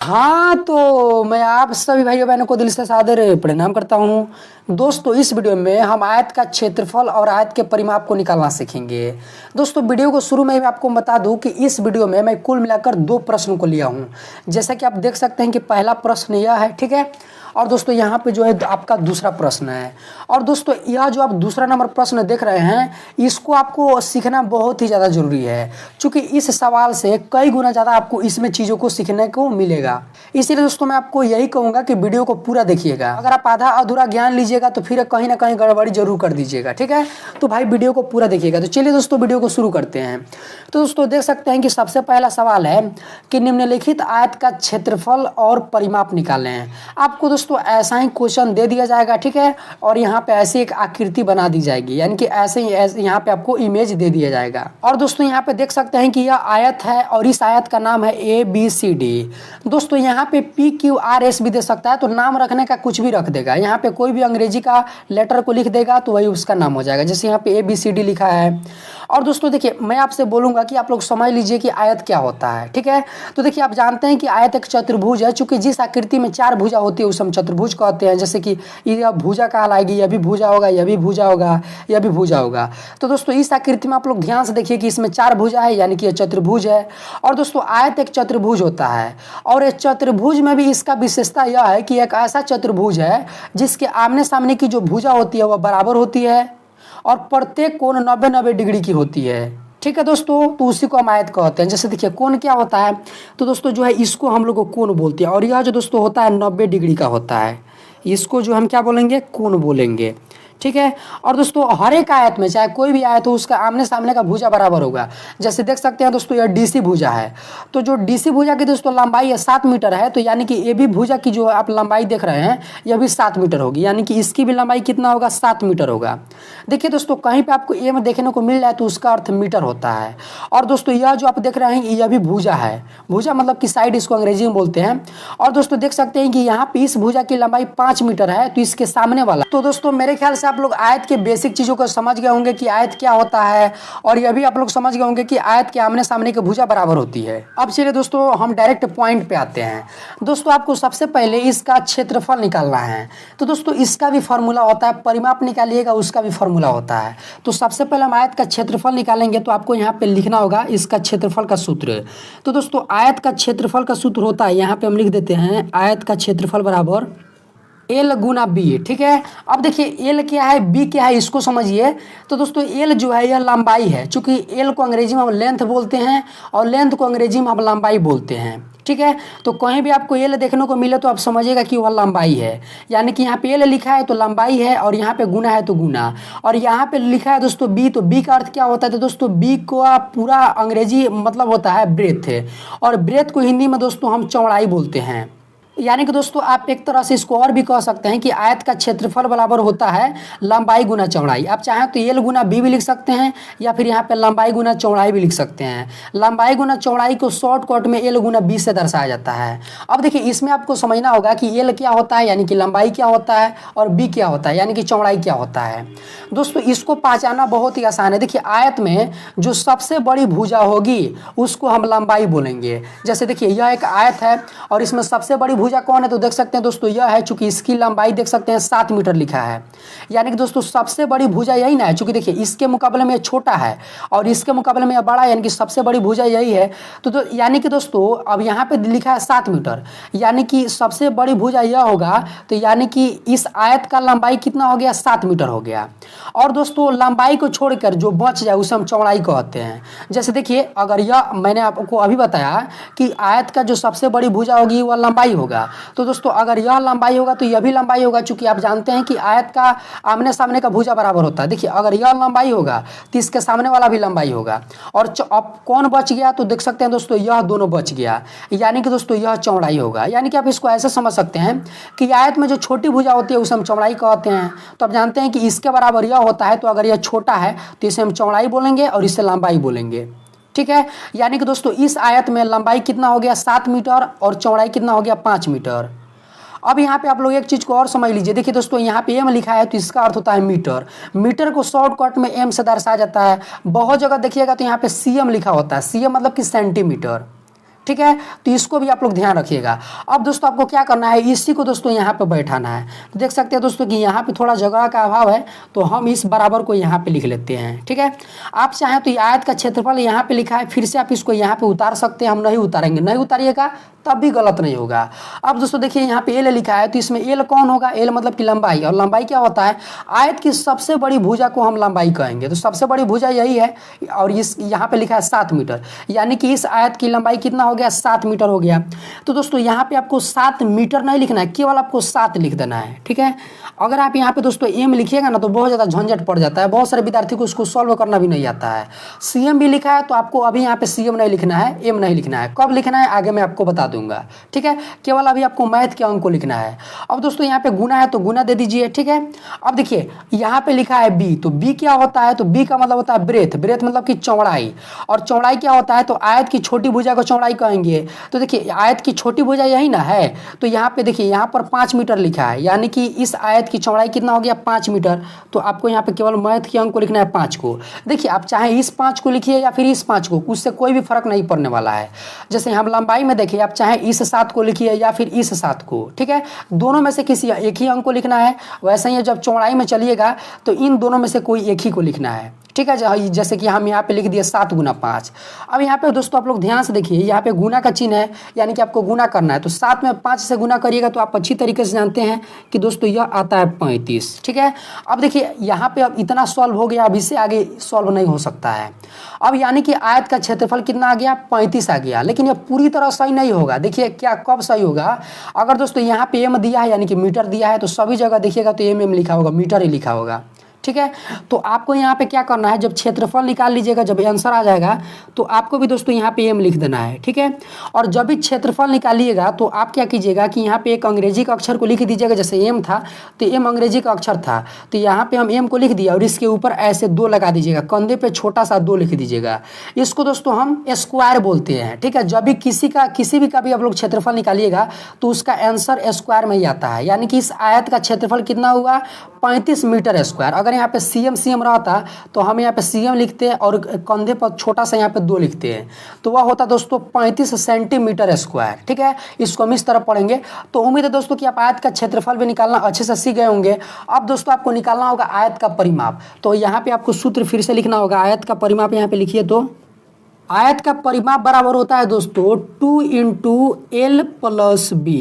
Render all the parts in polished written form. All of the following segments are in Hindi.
हाँ, तो मैं आप सभी भाइयों बहनों को दिल से सादर प्रणाम करता हूँ। दोस्तों, इस वीडियो में हम आयत का क्षेत्रफल और आयत के परिमाप को निकालना सीखेंगे। दोस्तों, वीडियो को शुरू में ही मैं आपको बता दूं कि इस वीडियो में मैं कुल मिलाकर 2 प्रश्न को लिया हूँ। जैसा कि आप देख सकते हैं कि पहला प्रश्न यह है, ठीक है। और दोस्तों यहाँ पे जो है आपका दूसरा प्रश्न है। और दोस्तों यह जो आप दूसरा नंबर प्रश्न देख रहे हैं, इसको आपको सीखना बहुत ही ज़्यादा ज़रूरी है, क्योंकि इस सवाल से कई गुना ज़्यादा आपको इसमें चीज़ों को सीखने को मिलेगा। इसलिए दोस्तों मैं आपको यही कहूँगा कि वीडियो को पूरा देखिएगा। अगर आप आधा अधूरा ज्ञान लीजिएगा तो फिर कहीं ना कहीं गड़बड़ी जरूर कर दीजिएगा, ठीक है। तो भाई वीडियो को पूरा देखिएगा। तो चलिए दोस्तों वीडियो को शुरू करते हैं। तो दोस्तों देख सकते हैं कि सबसे पहला सवाल है कि निम्नलिखित आयत का क्षेत्रफल और परिमाप निकालें हैं। आपको दोस्तों ऐसा ही क्वेश्चन दे दिया जाएगा, ठीक है। और यहाँ पे ऐसी एक आकृति बना दी जाएगी, यानी कि ऐसे ही यहाँ पे आपको इमेज दे दिया जाएगा। और दोस्तों यहाँ पे देख सकते हैं कि यह आयत है और इस आयत का नाम है ABCD। दोस्तों यहाँ पे PQRS भी दे सकता है, तो नाम रखने का कुछ भी रख देगा। यहाँ पे कोई भी अंग्रेजी का लेटर को लिख देगा तो वही उसका नाम हो जाएगा, जैसे यहाँ पे ABCD लिखा है। और दोस्तों देखिए, मैं आपसे बोलूँगा कि आप लोग समझ लीजिए कि आयत क्या होता है, ठीक है। तो देखिए, आप जानते हैं कि आयत एक चतुर्भुज है, चूंकि जिस आकृति में 4 भुजा होती है उसे हम चतुर्भुज कहते हैं। जैसे कि यह भुजा कहलाएगी, यह भी भुजा होगा, यह भी भुजा होगा, यह भी भुजा होगा। तो दोस्तों इस आकृति में आप लोग ध्यान से देखिए कि इसमें 4 भुजा है, यानी कि यह चतुर्भुज है। और दोस्तों आयत एक चतुर्भुज होता है, और इस चतुर्भुज में भी इसका विशेषता यह है कि एक ऐसा चतुर्भुज है जिसके आमने सामने की जो भुजा होती है वह बराबर होती है, और प्रत्येक कोण 90-90 डिग्री की होती है, ठीक है दोस्तों। तो उसी को हम आयत कहते हैं। जैसे देखिए कोण क्या होता है, तो दोस्तों जो है इसको हम लोग को कोण बोलते हैं, और यह जो दोस्तों होता है 90 डिग्री का होता है, इसको जो हम क्या बोलेंगे, कोण बोलेंगे, ठीक है। और दोस्तों हर एक आयत में, चाहे कोई भी आयत हो, उसका आमने सामने का भुजा बराबर होगा। जैसे देख सकते हैं दोस्तों, यह DC भुजा है, तो जो DC भुजा की दोस्तों लंबाई है 7 मीटर है, तो यानी कि AB भुजा की जो आप लंबाई देख रहे हैं यह भी 7 मीटर होगी, यानी कि इसकी भी लंबाई कितना होगा, 7 मीटर होगा। देखिए दोस्तों, कहीं पे आपको ए में देखने को मिल रहा है तो उसका अर्थ मीटर होता है। और दोस्तों यह जो आप देख रहे हैं यह भी भुजा है, भुजा मतलब कि साइड, इसको अंग्रेजी में बोलते हैं। और दोस्तों देख सकते हैं कि यहाँ पे इस भुजा की लंबाई 5 मीटर है, तो इसके सामने वाला। तो दोस्तों मेरे ख्याल से आप लोग आयत के बेसिक चीज़ों को समझ गए होंगे कि आयत क्या होता है, और यह भी आप लोग समझ गए होंगे कि आयत के आमने सामने की भुजा बराबर होती है। अब चलिए दोस्तों हम डायरेक्ट पॉइंट पे आते हैं। दोस्तों आपको सबसे पहले इसका क्षेत्रफल निकालना है। तो दोस्तों इसका भी फॉर्मूला होता है, परिमाप निकालिएगा उसका भी फॉर्मूला होता है। तो सबसे पहले हम आयत का क्षेत्रफल निकालेंगे, तो आपको यहाँ पे लिखना होगा इसका क्षेत्रफल का सूत्र। तो दोस्तों आयत का क्षेत्रफल का सूत्र होता है, यहाँ पे हम लिख देते हैं आयत का क्षेत्रफल बराबर L गुना B, ठीक है। अब देखिए L क्या है, B क्या है, इसको समझिए। तो दोस्तों L जो है यह लंबाई है, चूंकि L को अंग्रेजी में हम लेंथ बोलते हैं और लेंथ को अंग्रेजी में हम लंबाई बोलते हैं, ठीक है। तो कहीं भी आपको L देखने को मिले तो आप समझिएगा कि वह लंबाई है, यानी कि यहाँ पे L लिखा है तो लंबाई है, और यहाँ पे गुना है तो गुना। और यहाँ पे लिखा है दोस्तों B, तो B का अर्थ क्या होता है, तो दोस्तों B को आप पूरा अंग्रेजी मतलब होता है ब्रेथ है, और ब्रेथ को हिंदी में दोस्तों हम चौड़ाई बोलते हैं। यानी कि दोस्तों आप एक तरह से इसको और भी कह सकते हैं कि आयत का क्षेत्रफल बराबर होता है लंबाई गुना चौड़ाई। आप चाहें तो L गुना B भी लिख सकते हैं, या फिर यहाँ पे लंबाई गुना चौड़ाई भी लिख सकते हैं। लंबाई गुना चौड़ाई को शॉर्टकट में L गुना B से दर्शाया जाता है। अब देखिए इसमें आपको समझना होगा कि L क्या होता है, यानी कि लंबाई क्या होता है, और B क्या होता है, यानी कि चौड़ाई क्या होता है। दोस्तों इसको पहचानना बहुत ही आसान है। देखिए आयत में जो सबसे बड़ी भुजा होगी उसको हम लंबाई बोलेंगे। जैसे देखिए यह एक आयत है और इसमें सबसे बड़ी भुजा कौन है, तो देख सकते हैं दोस्तों यह है, चूंकि इसकी लंबाई देख सकते हैं 7 मीटर लिखा है, यानी कि दोस्तों सबसे बड़ी भुजा यही ना है। चूंकि देखिए इसके मुकाबले में छोटा है और इसके मुकाबले में बड़ा है, यानी कि सबसे बड़ी भुजा यही है। तो यानी कि दोस्तों अब यहाँ पे लिखा है 7 मीटर, यानी कि सबसे बड़ी भुजा यह होगा, तो यानी कि इस आयत का लंबाई कितना हो गया, 7 मीटर हो गया। और दोस्तों लंबाई को छोड़कर जो बच जाए उसे हम चौड़ाई कहते हैं। जैसे देखिए अगर यह, मैंने आपको अभी बताया कि आयत का जो सबसे बड़ी भुजा होगी वह लंबाई होगा, तो दोस्तों अगर यह लंबाई होगा तो यह भी लंबाई होगा, चूंकि आप जानते हैं कि आयत का आमने सामने का भुजा बराबर होता है। देखिए अगर यह लंबाई होगा तो इसके सामने वाला भी लंबाई होगा। और अब कौन बच गया, तो देख सकते हैं दोस्तों यह दोनों बच गया, यानी कि दोस्तों यह चौड़ाई होगा। यानी कि आप इसको ऐसे समझ सकते हैं कि आयत में जो छोटी भुजा होती है उसे हम चौड़ाई कहते हैं। तो आप जानते हैं कि इसके बराबर यह होता है, तो अगर यह छोटा है तो इसे हम चौड़ाई बोलेंगे और इसे लंबाई बोलेंगे, ठीक है। यानी कि दोस्तों इस आयत में लंबाई कितना हो गया, 7 मीटर, और चौड़ाई कितना हो गया, 5 मीटर। अब यहाँ पे आप लोग एक चीज़ को और समझ लीजिए। देखिए दोस्तों यहाँ पे M लिखा है तो इसका अर्थ होता है मीटर। मीटर को शॉर्टकट में M से दर्शाया जाता है। बहुत जगह देखिएगा तो यहाँ पे CM लिखा होता है, CM मतलब कि सेंटीमीटर, ठीक है। तो इसको भी आप लोग ध्यान रखिएगा। अब दोस्तों आपको क्या करना है, इसी को दोस्तों यहाँ पे बैठाना है। तो देख सकते हैं दोस्तों कि यहाँ पे थोड़ा जगह का अभाव है, तो हम इस बराबर को यहाँ पे लिख लेते हैं, ठीक है। आप चाहें तो ये आयत का क्षेत्रफल यहाँ पे लिखा है, फिर से आप इसको यहाँ पे उतार सकते हैं, हम नहीं उतारेंगे, नहीं उतारिएगा तब भी गलत नहीं होगा। अब दोस्तों देखिए यहाँ पे एल लिखा है, तो इसमें एल कौन होगा, एल मतलब कि लंबाई, और लंबाई क्या होता है, आयत की सबसे बड़ी भुजा को हम लंबाई कहेंगे। तो सबसे बड़ी भुजा यही है, और इस यहाँ पे लिखा है 7 मीटर, यानी कि इस आयत की लंबाई कितना हो गया, 7 मीटर हो गया। तो दोस्तों यहाँ पे आपको 7 मीटर नहीं लिखना है, केवल आपको 7 लिख देना है, ठीक है। अगर आप यहाँ पे दोस्तों एम लिखिएगा ना तो बहुत ज़्यादा झंझट पड़ जाता है, बहुत सारे विद्यार्थी को उसको सॉल्व करना भी नहीं आता है। सीएम भी लिखा है, तो आपको अभी यहाँ पे सीएम नहीं लिखना है, एम नहीं लिखना है, कब लिखना है आगे मैं आपको बता दूंगा, ठीक है। केवल अभी आपको मैथ के अंक को लिखना है। अब दोस्तों यहाँ पे गुना है तो गुना दे दीजिए, ठीक है। अब देखिए यहाँ पे लिखा है बी, तो बी क्या होता है, तो बी का मतलब होता है ब्रेथ, ब्रेथ मतलब कि चौड़ाई, और चौड़ाई क्या होता है, तो आयत की छोटी भुजा को चौड़ाई कहेंगे। तो देखिए आयत की छोटी भुजा यही ना है, तो यहाँ पे देखिए यहाँ पर 5 मीटर लिखा है, यानी कि इस आयत की चौड़ाई कितना हो गया, 5 मीटर। तो आपको यहाँ पे केवल मैथ के अंक को लिखना है 5 को। देखिए आप चाहे इस 5 को लिखिए या फिर इस 5 को, उससे कोई भी फर्क नहीं पड़ने वाला है। जैसे हम लंबाई में देखिए, आप चाहे इस 7 को लिखिए या फिर इस 7 को, ठीक है, दोनों में से किसी एक ही अंक को लिखना है। वैसे ही जब चौड़ाई में चलिएगा तो इन दोनों में से कोई एक ही को लिखना है, ठीक है। जैसे कि हम यहाँ पे लिख दिए 7 गुना 5। अब यहाँ पे दोस्तों आप लोग ध्यान से देखिए, यहाँ पे गुना का चिन्ह है, यानी कि आपको गुना करना है। तो 7 में 5 से गुना करिएगा तो आप अच्छी तरीके से जानते हैं कि दोस्तों यह आता है 35, ठीक है। अब देखिए यहाँ पे अब इतना सॉल्व हो गया, अब इससे आगे सॉल्व नहीं हो सकता है। अब यानी कि आयत का क्षेत्रफल कितना आ गया, 35 आ गया। लेकिन यह पूरी तरह सही नहीं होगा। देखिए क्या कब सही होगा, अगर दोस्तों यहाँ पे एम दिया है यानी कि मीटर दिया है, तो सभी जगह देखिएगा तो एम लिखा होगा, मीटर ही लिखा होगा, ठीक है। तो आपको यहाँ पे क्या करना है, जब क्षेत्रफल निकाल लीजिएगा, जब आंसर आ जाएगा तो आपको भी दोस्तों यहाँ पे एम लिख देना है, ठीक है। और जब भी क्षेत्रफल निकालिएगा तो आप क्या कीजिएगा कि यहाँ पे एक अंग्रेजी का अक्षर को लिख दीजिएगा। जैसे एम था तो एम अंग्रेजी का अक्षर था, तो यहाँ पे हम एम को लिख दिया और इसके ऊपर ऐसे 2 लगा दीजिएगा, कंधे पे छोटा सा 2 लिख दीजिएगा। इसको दोस्तों हम स्क्वायर बोलते हैं, ठीक है। जब भी किसी भी का भी आप लोग क्षेत्रफल निकालिएगा तो उसका आंसर स्क्वायर में ही आता है, यानी कि इस आयत का क्षेत्रफल कितना हुआ, 35 मीटर स्क्वायर। अगर यहाँ पे सीएम रहता तो हम यहाँ पे सीएम लिखते हैं और कंधे पर छोटा सा यहाँ पे 2 लिखते हैं, तो वह होता दोस्तों 35 सेंटीमीटर स्क्वायर, ठीक है। इसको हम इस तरह पढ़ेंगे। तो उम्मीद है दोस्तों कि आप आयत का क्षेत्रफल भी निकालना अच्छे से सीख गए होंगे। अब दोस्तों आपको निकालना होगा आयत का परिमाप। तो यहाँ पे आपको सूत्र फिर से लिखना होगा, आयत का परिमाप यहाँ पे लिखिए। तो आयत का परिमाप बराबर होता है दोस्तों 2 × L + B।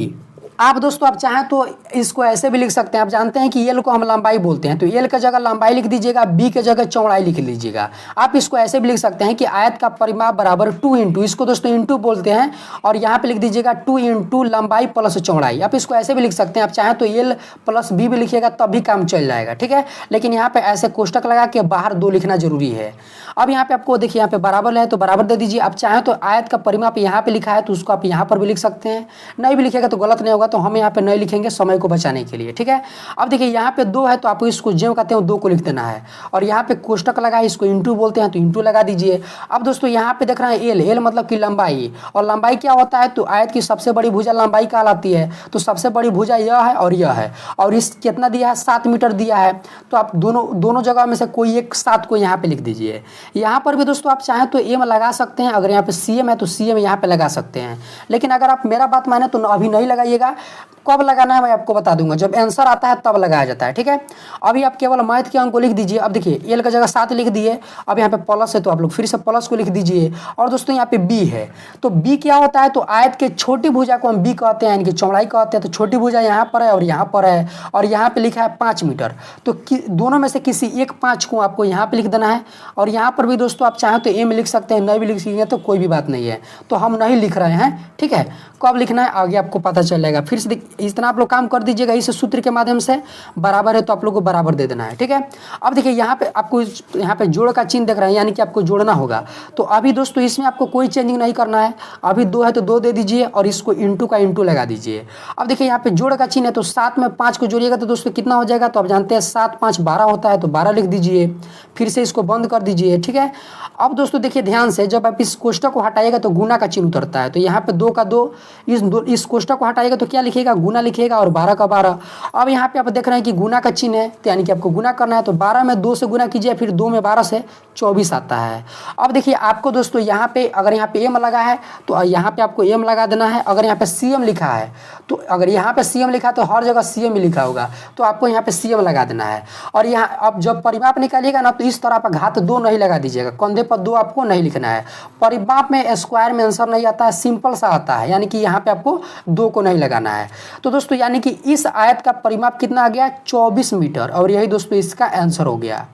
आप दोस्तों आप चाहें तो इसको ऐसे भी लिख सकते हैं। आप जानते हैं कि एल को हम लंबाई बोलते हैं, तो एल की जगह लंबाई लिख दीजिएगा, बी की जगह चौड़ाई लिख लीजिएगा। आप इसको ऐसे भी लिख सकते हैं कि आयत का परिमाप बराबर 2 × इसको दोस्तों इंटू बोलते हैं, और यहाँ पे लिख दीजिएगा 2 × लंबाई प्लस चौड़ाई। आप इसको ऐसे भी लिख सकते हैं, आप चाहें तो एल + बी भी लिखिएगा तब भी काम चल जाएगा, ठीक है। लेकिन यहाँ पे ऐसे कोष्टक लगा के बाहर 2 लिखना जरूरी है। अब यहाँ पे आपको देखिए यहाँ पे बराबर है तो बराबर दे दीजिए। आप चाहें तो आयत का परिमाप यहाँ पे लिखा है तो उसको आप यहाँ पर भी लिख सकते हैं, नहीं भी लिखेगा तो गलत नहीं होगा, तो हम यहाँ पे नहीं लिखेंगे समय को बचाने के लिए, ठीक है। अब देखिए यहाँ पे 2 है तो आपको इसको ज्यों कहते हैं 2 को लिख देना है, और यहाँ पे कोष्टक लगा है, इसको इंटू बोलते हैं तो इंटू लगा दीजिए। अब दोस्तों यहाँ पे देख रहे हैं एल, एल मतलब कि लंबाई, और लंबाई क्या होता है, तो आयत की सबसे बड़ी भुजा लंबाई कहलाती है। तो सबसे बड़ी भुजा यह है और यह है, और इस कितना दिया है, 7 मीटर दिया है। तो आप दोनों जगह में से कोई एक 7 को यहाँ पे लिख दीजिए। यहाँ पर भी दोस्तों आप चाहें तो एम लगा सकते हैं, अगर यहाँ पे सीएम है तो सीएम यहाँ पे लगा सकते हैं। लेकिन अगर आप मेरा बात माने तो अभी नहीं लगाइएगा, कब लगाना है मैं आपको बता दूंगा, जब आंसर आता है तब लगाया जाता है, ठीक है। अभी आप केवल मैथ के अंक को लिख दीजिए। अब देखिए एल की जगह 7 लिख दिए, अब यहाँ पे प्लस है तो आप लोग फिर से प्लस को लिख दीजिए। और दोस्तों यहाँ पे बी है, तो बी क्या होता है, तो आयत के छोटी भुजा को हम बी कहते हैं, यानी कि चौड़ाई कहते हैं। तो छोटी भुजा यहाँ पर है और यहाँ पर है, और यहाँ पे लिखा है 5 मीटर। तो दोनों में से किसी एक 5 को आपको यहाँ पे लिख देना है। और यहाँ पर भी दोस्तों आप चाहें तो एम लिख सकते हैं, नहीं भी लिख सकते तो कोई भी बात नहीं है, तो हम नहीं लिख रहे हैं, ठीक है। कब लिखना है आगे आपको पता चल जाएगा। फिर से इतना आप लोग काम कर दीजिएगा इस सूत्र के माध्यम से। बराबर है तो आप लोग को बराबर दे देना है, ठीक है। अब देखिए यहाँ पे आपको यहाँ पे जोड़ का चिन्ह देख रहे हैं, यानी कि आपको जोड़ना होगा। तो अभी दोस्तों इसमें आपको कोई चेंजिंग नहीं करना है। अभी 2 है तो 2 दे दीजिए और इसको इंटू का इंटू लगा दीजिए। अब देखिए यहाँ पे जोड़ का चिन्ह है, तो 7 में 5 को जोड़िएगा तो दोस्तों कितना हो जाएगा, तो आप जानते हैं 7 × 5 = 12 होता है, तो 12 लिख दीजिए। फिर से इसको बंद कर दीजिए, ठीक है। अब दोस्तों देखिए ध्यान से, जब आप इस कोष्टक को हटाइएगा तो गुना का चिन्ह उतरता है। तो यहाँ पे 2 का 2, इस कोष्टक को हटाइएगा तो क्या लिखिएगा, गुना लिखिएगा और 12 का 12। अब यहाँ पे आप देख रहे हैं कि गुना का चिन्ह है, तो यानी कि आपको गुना करना है। तो 12 में 2 से गुना कीजिए, फिर 2 में 12 से 24 आता है। अब देखिए आपको दोस्तों यहाँ पे अगर यहाँ पे एम लगा है तो यहाँ पे आपको एम लगा देना है। अगर यहाँ पे सीएम लिखा है तो अगर यहाँ पे सीएम लिखा है तो हर जगह सीएम ही लिखा होगा, तो आपको यहाँ पे सीएम लगा देना है। और यहाँ अब जब परिमाप निकालिएगा ना तो इस तरह आप घात 2 नहीं लगा दीजिएगा, कंधे पर 2 आपको नहीं लिखना है। परिमाप में स्क्वायर में आंसर नहीं आता है, सिंपल सा आता है, यानी कि यहाँ पे आपको 2 को नहीं लगाना है। तो दोस्तों यानी कि इस आयत का परिमाप कितना आ गया 24 मीटर, और यही दोस्तों इसका आंसर हो गया।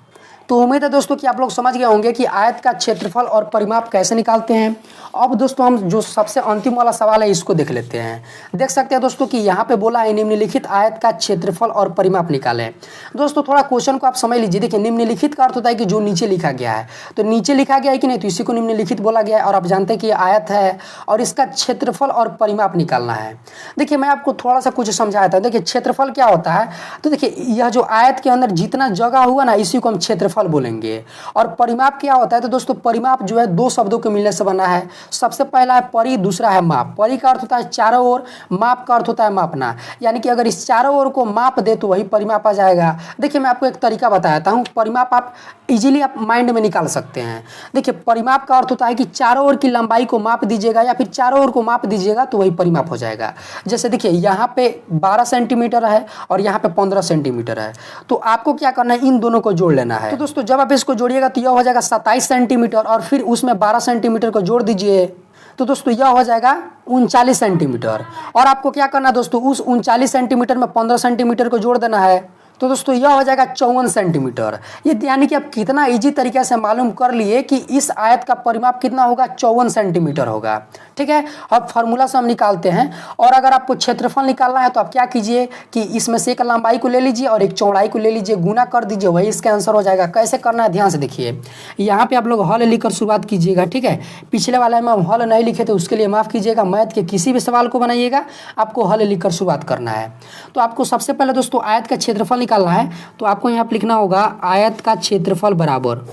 तो उम्मीद है दोस्तों कि आप लोग समझ गए होंगे कि आयत का क्षेत्रफल और परिमाप कैसे निकालते हैं। अब दोस्तों हम जो सबसे अंतिम वाला सवाल है इसको देख लेते हैं। देख सकते हैं दोस्तों कि यहाँ पे बोला है निम्नलिखित आयत का क्षेत्रफल और परिमाप निकालें। दोस्तों थोड़ा क्वेश्चन को आप समझ लीजिए। देखिए निम्नलिखित का अर्थ होता है कि जो नीचे लिखा गया है, तो नीचे लिखा गया है कि नहीं, तो इसी को निम्नलिखित बोला गया है। और आप जानते हैं कि ये आयत है और इसका क्षेत्रफल और परिमाप निकालना है। देखिए मैं आपको थोड़ा सा कुछ समझाया था। देखिए क्षेत्रफल क्या होता है, तो देखिए यह जो आयत के अंदर जितना जगह हुआ ना इसी को हम क्षेत्रफल बोलेंगे। और परिमाप क्या होता है, तो दोस्तों परिमाप जो है 2 शब्दों के मिलने से बना है। सबसे पहला है परि, दूसरा है माप। परि का अर्थ होता है चारों ओर, माप का अर्थ होता है मापना, यानी कि अगर इस चारों ओर को माप दे तो वही परिमाप आ जाएगा। देखिए मैं आपको एक तरीका बताता हूँ, परिमाप आप इजीली आप माइंड में निकाल सकते हैं। देखिए परिमाप का अर्थ होता है कि चारों ओर की लंबाई को माप दीजिएगा या फिर चारों ओर को माप दीजिएगा तो वही परिमाप हो जाएगा। जैसे देखिए यहाँ पे 12 सेंटीमीटर है और यहाँ पे 15 सेंटीमीटर है, तो आपको क्या करना है, इन दोनों को जोड़ लेना है। तो दोस्तों जब आप इसको जोड़िएगा तो यह हो जाएगा 27 सेंटीमीटर, और फिर उसमें 12 सेंटीमीटर को जोड़ दीजिए तो दोस्तों यह हो जाएगा 39 सेंटीमीटर। और आपको क्या करना है दोस्तों, उस 39 सेंटीमीटर में 15 सेंटीमीटर को जोड़ देना है, तो दोस्तों यह हो जाएगा 54 सेंटीमीटर। ये यानी कि आप कितना इजी तरीके से मालूम कर लिए कि इस आयत का परिमाप कितना होगा, 54 सेंटीमीटर होगा। ठीक है, अब फार्मूला से हम निकालते हैं। और अगर आपको क्षेत्रफल निकालना है तो आप क्या कीजिए कि इसमें से एक लंबाई को ले लीजिए और एक चौड़ाई को ले लीजिए, गुना कर दीजिए, वही इसका आंसर हो जाएगा। कैसे करना है ध्यान से देखिए। यहाँ पे आप लोग हल लिखकर शुरुआत कीजिएगा। ठीक है, पिछले वाले में हम हल नहीं लिखे तो उसके लिए माफ़ कीजिएगा। मैथ के किसी भी सवाल को बनाइएगा आपको हल लिखकर शुरुआत करना है। तो आपको सबसे पहले दोस्तों आयत का क्षेत्रफल निकालना है, तो आपको यहाँ पे लिखना होगा आयत का क्षेत्रफल बराबर,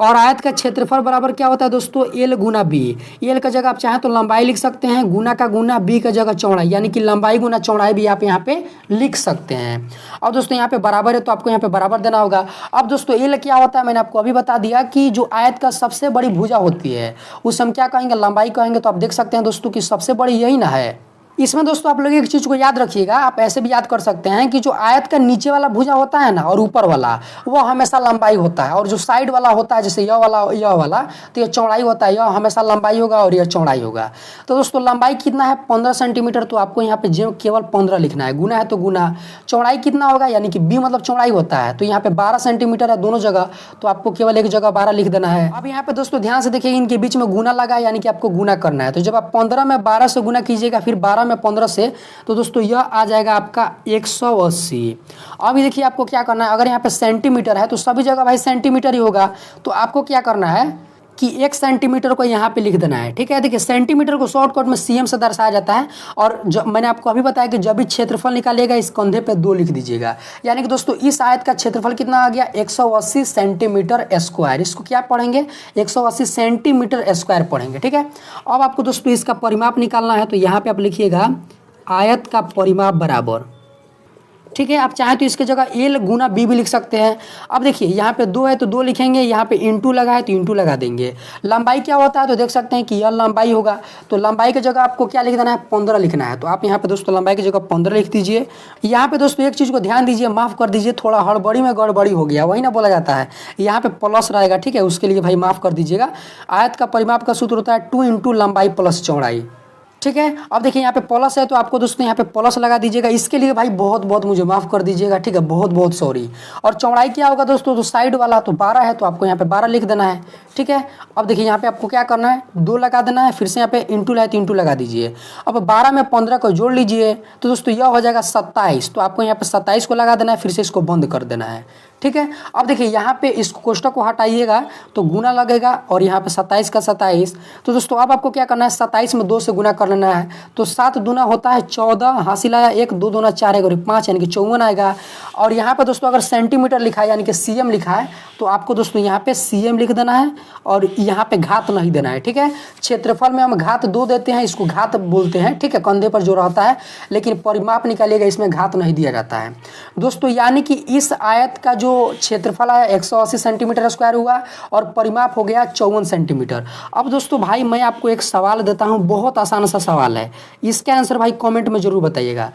और आयत का क्षेत्रफल बराबर क्या होता है दोस्तों, एल गुना बी। एल का जगह आप चाहें तो लंबाई लिख सकते हैं, गुना का गुना, बी का जगह चौड़ाई, यानी कि लंबाई गुना चौड़ाई भी आप यहाँ पे लिख सकते हैं। अब दोस्तों यहाँ पे बराबर है तो आपको यहाँ पे बराबर देना होगा। अब दोस्तों एल क्या होता है, मैंने आपको अभी बता दिया कि जो आयत का सबसे बड़ी भुजा होती है उस हम क्या कहेंगे, लंबाई कहेंगे। तो आप देख सकते हैं दोस्तों कि सबसे बड़ी यही ना है। इसमें दोस्तों आप लोग एक चीज़ को याद रखिएगा, आप ऐसे भी याद कर सकते हैं कि जो आयत का नीचे वाला भुजा होता है ना और ऊपर वाला, वो हमेशा लंबाई होता है, और जो साइड वाला होता है जैसे यह वाला तो यह चौड़ाई होता है। यह हमेशा लंबाई होगा और यह चौड़ाई होगा। तो दोस्तों लंबाई कितना है 15 सेंटीमीटर, तो आपको यहाँ पे जो केवल 15 लिखना है, गुना है तो गुना। चौड़ाई कितना होगा, यानी कि बी मतलब चौड़ाई होता है, तो यहाँ पे 12 सेंटीमीटर है दोनों जगह, तो आपको केवल एक जगह 12 लिख देना है। अब यहाँ पे दोस्तों ध्यान से देखिए, इनके बीच में गुना लगा है, यानी कि आपको गुना करना है। तो जब आप 15 में 12 से गुना कीजिएगा फिर 12 में 15 से, तो दोस्तों यह आ जाएगा आपका 180। अभी देखिए आपको क्या करना है, अगर यहाँ पे सेंटीमीटर है तो सभी जगह भाई सेंटीमीटर ही होगा, तो आपको क्या करना है कि 1 सेंटीमीटर को यहाँ पे लिख देना है। ठीक है, देखिए सेंटीमीटर को शॉर्टकट में सीएम से दर्शाया जाता है। और जब मैंने आपको अभी बताया कि जब भी क्षेत्रफल निकालिएगा इस कंधे पे 2 लिख दीजिएगा। यानी कि दोस्तों इस आयत का क्षेत्रफल कितना आ गया, 180 सेंटीमीटर स्क्वायर। इसको क्या पढ़ेंगे, 180 सेंटीमीटर स्क्वायर पढ़ेंगे। ठीक है, अब आपको दोस्तों इसका परिमाप निकालना है, तो यहाँ पे आप लिखिएगा आयत का परिमाप बराबर। ठीक है, आप चाहें तो इसके जगह एल गुना बी भी लिख सकते हैं। अब देखिए यहाँ पे 2 है तो 2 लिखेंगे, यहाँ पे इंटू लगा है तो इंटू लगा देंगे। लंबाई क्या होता है तो देख सकते हैं कि यह लंबाई होगा, तो लंबाई की जगह आपको क्या लिख देना है, 15 लिखना है। तो आप यहाँ पे दोस्तों लंबाई की जगह 15 लिख दीजिए। यहाँ पे दोस्तों एक चीज़ को ध्यान दीजिए, माफ़ कर दीजिए, थोड़ा हड़बड़ी में गड़बड़ी हो गया, वही ना बोला जाता है, यहाँ पे प्लस रहेगा। ठीक है, उसके लिए भाई माफ़ कर दीजिएगा। आयत का परिमाप का सूत्र होता है 2 इंटू लंबाई प्लस चौड़ाई। ठीक है, अब देखिए यहाँ पे प्लस है तो आपको दोस्तों यहाँ पे प्लस लगा दीजिएगा। इसके लिए भाई बहुत बहुत मुझे माफ़ कर दीजिएगा। ठीक है, बहुत बहुत सॉरी। और चौड़ाई क्या होगा दोस्तों, तो साइड वाला तो 12 है तो आपको यहाँ पे 12 लिख देना है। ठीक है, अब देखिए यहाँ पे आपको क्या करना है, 2 लगा देना है, फिर से यहाँ पे इंटू है तो इंटू लगा दीजिए। अब 12 में 15 को जोड़ लीजिए तो दोस्तों यह हो जाएगा 27, तो आपको यहाँ पे 27 को लगा देना है, फिर से इसको बंद कर देना है। ठीक है। अब देखिए यहाँ पे इस कोष्टक को हटाइएगा तो गुना लगेगा और यहाँ पे 27 का 27। तो दोस्तों अब आपको क्या करना है, 27 में 2 से गुना कर लेना है। तो 7 दूना होता है 14, हासिल आया 1, 2 दूना 4 1 और 5 यानी कि 54 आएगा। और यहाँ पे दोस्तों अगर सेंटीमीटर लिखा है यानी कि सीएम लिखा है तो आपको दोस्तों यहाँ पे सीएम लिख देना है और यहाँ पे घात नहीं देना है। ठीक है, क्षेत्रफल में हम घात 2 देते हैं, इसको घात बोलते हैं। ठीक है, कंधे पर जो रहता है, लेकिन परिमाप निकालिएगा इसमें घात नहीं दिया जाता है दोस्तों। यानी कि इस आयत का जो क्षेत्रफल आया 180 सेंटीमीटर स्क्वायर हुआ और परिमाप हो गया 54 सेंटीमीटर। अब दोस्तों भाई मैं आपको एक सवाल देता हूँ, बहुत आसान सा सवाल है, इसका आंसर भाई कमेंट में जरूर बताइएगा।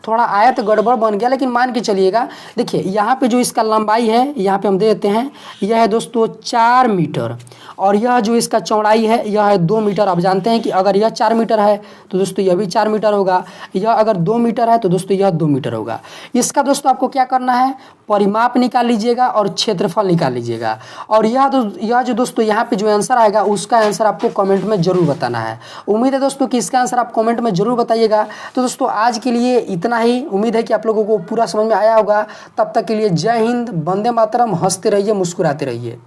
थोड़ा आयत गड़बड़ बन गया लेकिन मान के चलिएगा। देखिए यहाँ पे जो इसका लंबाई है यहाँ पे हम दे देते हैं, यह है दोस्तों 4 मीटर और यह जो इसका चौड़ाई है यह है 2 मीटर। आप जानते हैं कि अगर यह 4 मीटर है तो दोस्तों यह भी 4 मीटर होगा, यह अगर 2 मीटर है तो दोस्तों यह 2 मीटर होगा। इसका दोस्तों आपको क्या करना है, परिमाप निकाल लीजिएगा और क्षेत्रफल निकाल लीजिएगा। और यह जो दोस्तों यहाँ पे जो आंसर आएगा उसका आंसर आपको कमेंट में जरूर बताना है। उम्मीद है दोस्तों कि इसका आंसर आप कमेंट में जरूर बताइएगा। तो दोस्तों आज के लिए इतना ही, उम्मीद है कि आप लोगों को पूरा समझ में आया होगा। तब तक के लिए जय हिंद, वंदे मातरम, हंसते रहिए, मुस्कुराते रहिए।